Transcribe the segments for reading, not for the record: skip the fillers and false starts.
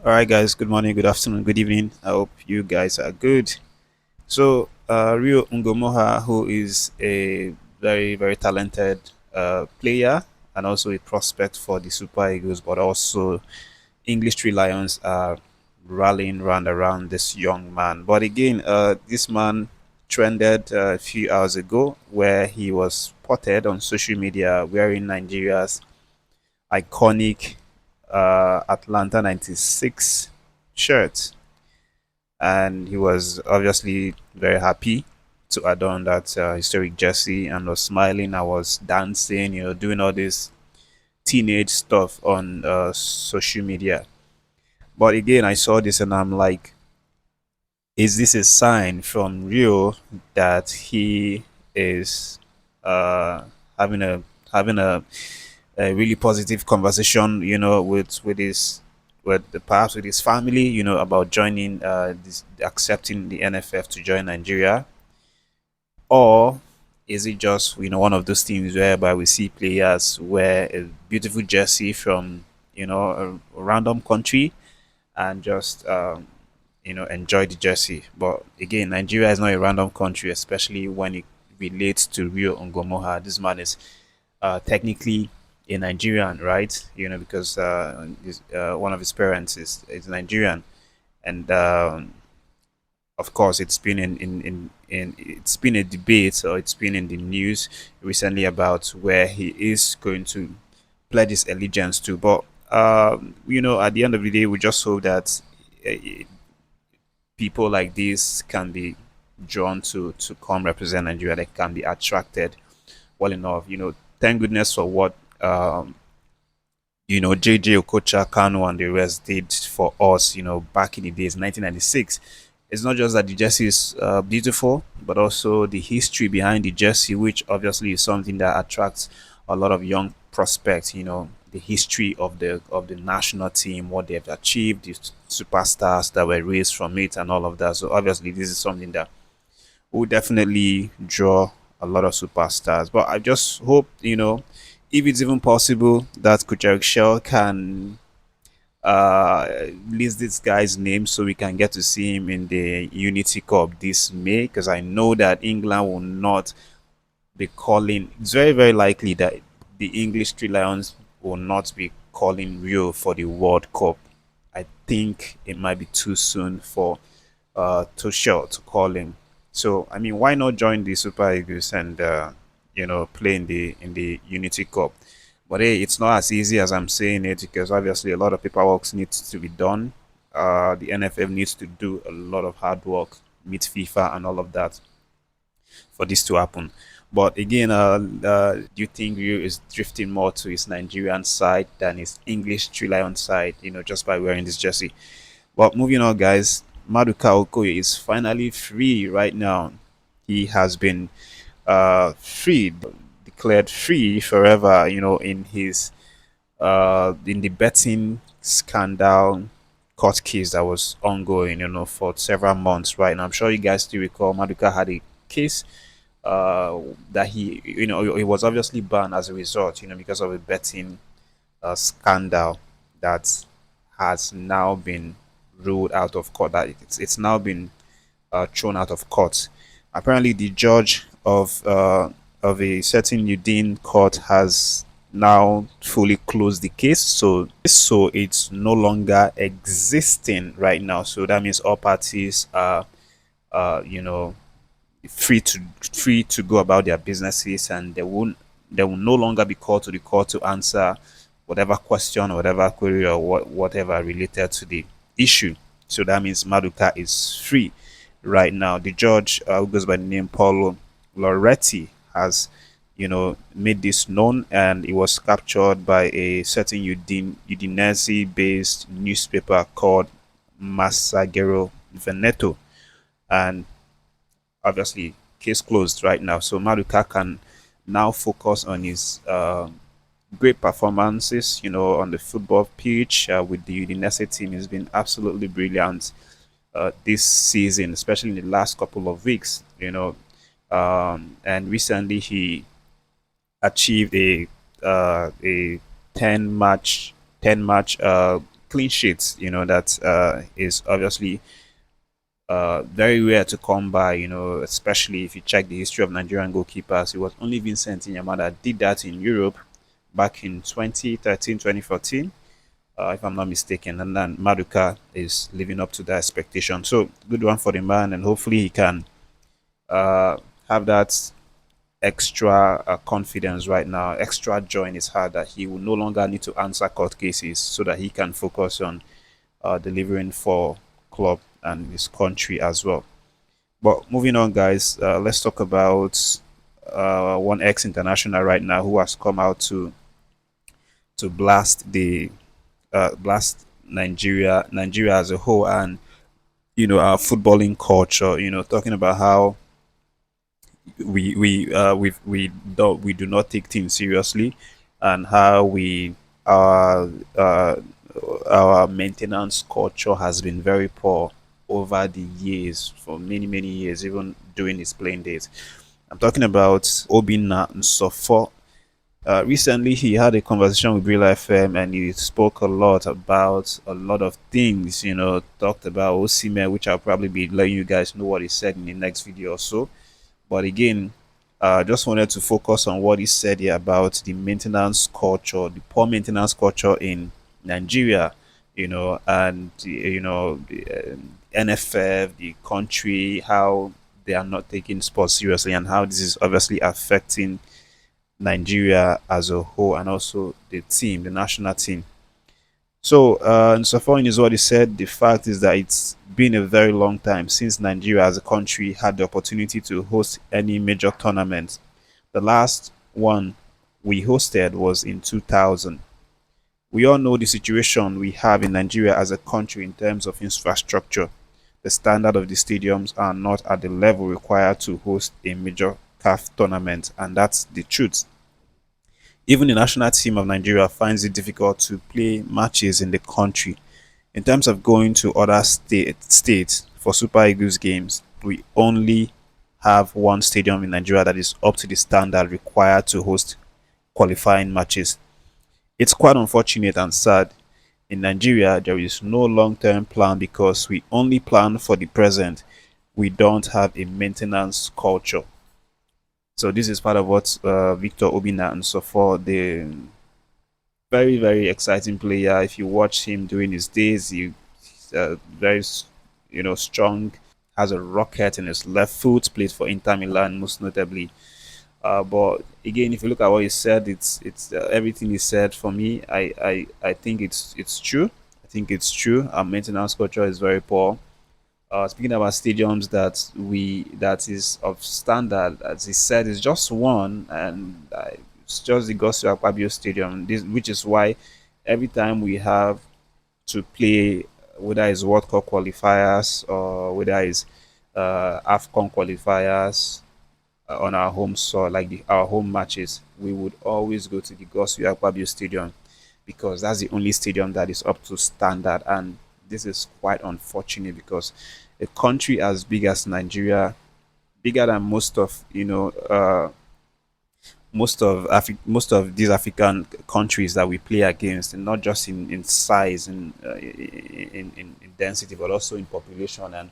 All right, guys. Good morning, good afternoon, good evening. I hope you guys are good. So, Rio Ngumoha, who is a very, very talented player and also a prospect for the Super Eagles, but also English Three Lions are rallying round around this young man. But again, this man trended a few hours ago where he was spotted on social media wearing Nigeria's iconic Atlanta 96 shirt, and he was obviously very happy to adorn that historic jersey and was smiling. I was dancing, doing all this teenage stuff on social media. But again, I saw this and I'm like, is this a sign from Rio that he is uh, having a really positive conversation, perhaps with his family, about joining accepting the NFF to join Nigeria, or is it just one of those teams whereby we see players wear a beautiful jersey from a random country and just enjoy the jersey. But again, Nigeria is not a random country, especially when it relates to Rio Ngumoha. This man is technically a Nigerian, right? Because one of his parents is Nigerian, and of course, it's been it's been a debate, or it's been in the news recently about where he is going to pledge his allegiance to. But at the end of the day, we just hope that uh, people like this can be drawn to come represent Nigeria. They can be attracted well enough. Thank goodness for what JJ Okocha Kanu and the rest did for us. Back in the days, 1996. It's not just that the jersey is beautiful, but also the history behind the jersey, which obviously is something that attracts a lot of young prospects. The history of the national team, what they have achieved, the superstars that were raised from it, and all of that. So obviously, this is something that will definitely draw a lot of superstars. But I just hope, if it's even possible, that Kuchek Shell can uh list this guy's name so we can get to see him in the Unity Cup this May, because I know that England will not be calling. It's very, very likely that the English Three Lions will not be calling Rio for the World Cup. I think it might be too soon for Tuchel to call him. So I mean, why not join the Super Eagles and play in the Unity Cup? But hey, it's not as easy as I'm saying it, because obviously a lot of paperwork needs to be done. The NFF needs to do a lot of hard work, meet FIFA and all of that for this to happen. But again, do you think Rio is drifting more to his Nigerian side than his English Three Lion side? Just by wearing this jersey. But moving on, guys, Maduka Okoye is finally free right now. He has been freed, declared free forever. In the betting scandal court case that was ongoing, for several months right now. I'm sure you guys still recall Maduka had a case that he was obviously banned as a result, because of a betting scandal that has now been ruled out of court. That it's now been thrown out of court. Apparently, the judge of a certain Udine court has now fully closed the case, so it's no longer existing right now. So that means all parties are you know free to go about their businesses, and they will no longer be called to the court to answer whatever question or whatever query or whatever related to the issue. So that means Maduka is free right now. The judge, who goes by the name Paulo Loretti, has made this known, and it was captured by a certain Udinese-based newspaper called Massagero Veneto, and obviously case closed right now. So Maduka can now focus on his great performances, on the football pitch with the Udinese team. He's been absolutely brilliant this season, especially in the last couple of weeks. And recently he achieved a 10 match clean sheet, that is obviously very rare to come by, especially if you check the history of Nigerian goalkeepers. It was only Vincent Inyama that did that in Europe back in 2013, 2014, if I'm not mistaken. And then Maduka is living up to that expectation. So, good one for the man, and hopefully he can uh, have that extra confidence right now, extra joy in his heart that he will no longer need to answer court cases so that he can focus on delivering for club and his country as well. But moving on, guys, let's talk about one ex international right now who has come out to blast Nigeria as a whole, and our footballing culture. Talking about how we do not take things seriously, and how we uh, our maintenance culture has been very poor over the years, for many years, even during his playing days. I'm talking about Obina Nsofo. Recently, he had a conversation with Real FM, and he spoke a lot about a lot of things. Talked about Osime, which I'll probably be letting you guys know what he said in the next video or so. But again, just wanted to focus on what he said here about the maintenance culture, the poor maintenance culture in Nigeria, and the NFF, the country, how they are not taking sports seriously, and how this is obviously affecting Nigeria as a whole, and also the team, the national team. So, so far in his what he said, the fact is that it's been a very long time since Nigeria as a country had the opportunity to host any major tournament. The last one we hosted was in 2000. We all know the situation we have in Nigeria as a country in terms of infrastructure. The standard of the stadiums are not at the level required to host a major CAF tournament, and that's the truth. Even the national team of Nigeria finds it difficult to play matches in the country. In terms of going to other states for Super Eagles games, we only have one stadium in Nigeria that is up to the standard required to host qualifying matches. It's quite unfortunate and sad. In Nigeria, there is no long term plan because we only plan for the present. We don't have a maintenance culture. So this is part of what Victor Obina and so forth. The very exciting player. If you watch him during his days, he's very strong. Has a rocket in his left foot. Plays for Inter Milan most notably. But again, if you look at what he said, it's everything he said for me. I think it's true. I think it's true. Our maintenance culture is very poor. Speaking about stadiums that is of standard, as he said, is just one, and it's just the Gospel Akpabio Stadium. This, which is why every time we have to play, whether it's World Cup qualifiers or whether it's AFCON qualifiers on our home soil, like our home matches, we would always go to the Gospel Akpabio Stadium because that's the only stadium that is up to standard, and this is quite unfortunate because a country as big as Nigeria, bigger than most of these African countries that we play against, and not just in size and in density, but also in population and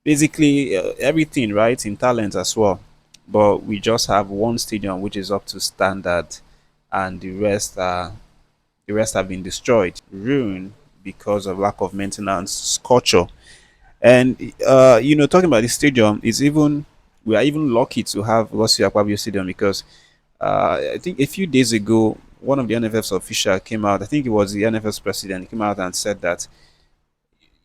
basically everything, right? In talent as well. But we just have one stadium which is up to standard, and the rest have been destroyed, ruined because of lack of maintenance culture. And talking about the stadium, is even we are even lucky to have Gosi Akpabio Stadium because I think a few days ago, one of the NFF's official came out. I think it was the NFF's president came out and said that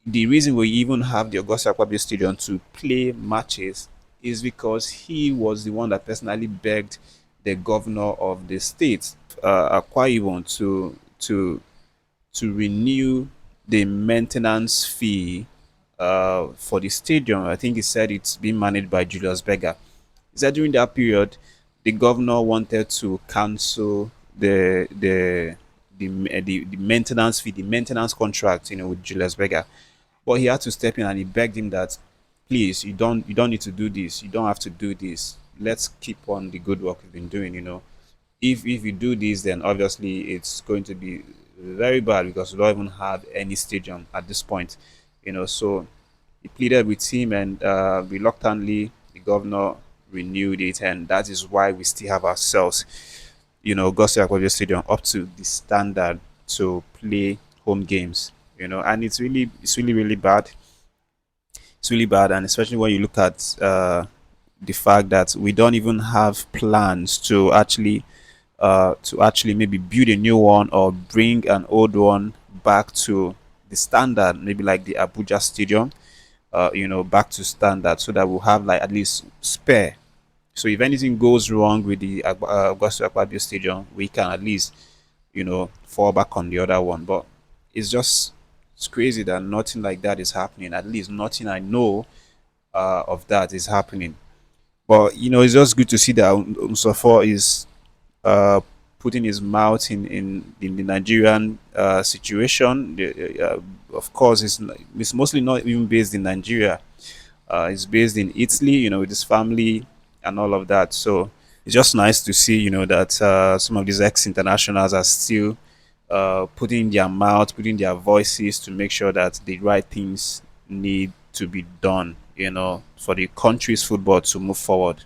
the reason we even have the Augusta Akpabio Stadium to play matches is because he was the one that personally begged the governor of the state, Akwa Ibom, to renew the maintenance fee for the stadium. I think he said it's being managed by Julius Berger. He said during that period, the governor wanted to cancel the maintenance fee, the maintenance contract, with Julius Berger, but he had to step in and he begged him that, please, you don't need to do this. You don't have to do this. Let's keep on the good work we've been doing. If you do this, then obviously it's going to be very bad because we don't even have any stadium at this point. So he pleaded with him, and reluctantly, the governor renewed it, and that is why we still have ourselves, Gospel Aquatic Stadium up to the standard to play home games. And it's really bad. It's really bad, and especially when you look at the fact that we don't even have plans to actually maybe build a new one or bring an old one back to the standard, maybe like the Abuja Stadium, back to standard, so that we'll have like at least spare. So if anything goes wrong with the Augusto Akpabio Stadium, we can at least, fall back on the other one. But it's crazy that nothing like that is happening. At least nothing I know of that is happening. But it's just good to see that Mustafa is uh, putting his mouth in the Nigerian situation. Of course, it's mostly not even based in Nigeria. It's based in Italy, with his family and all of that. So it's just nice to see, that some of these ex-internationals are still putting their mouth, putting their voices to make sure that the right things need to be done, for the country's football to move forward.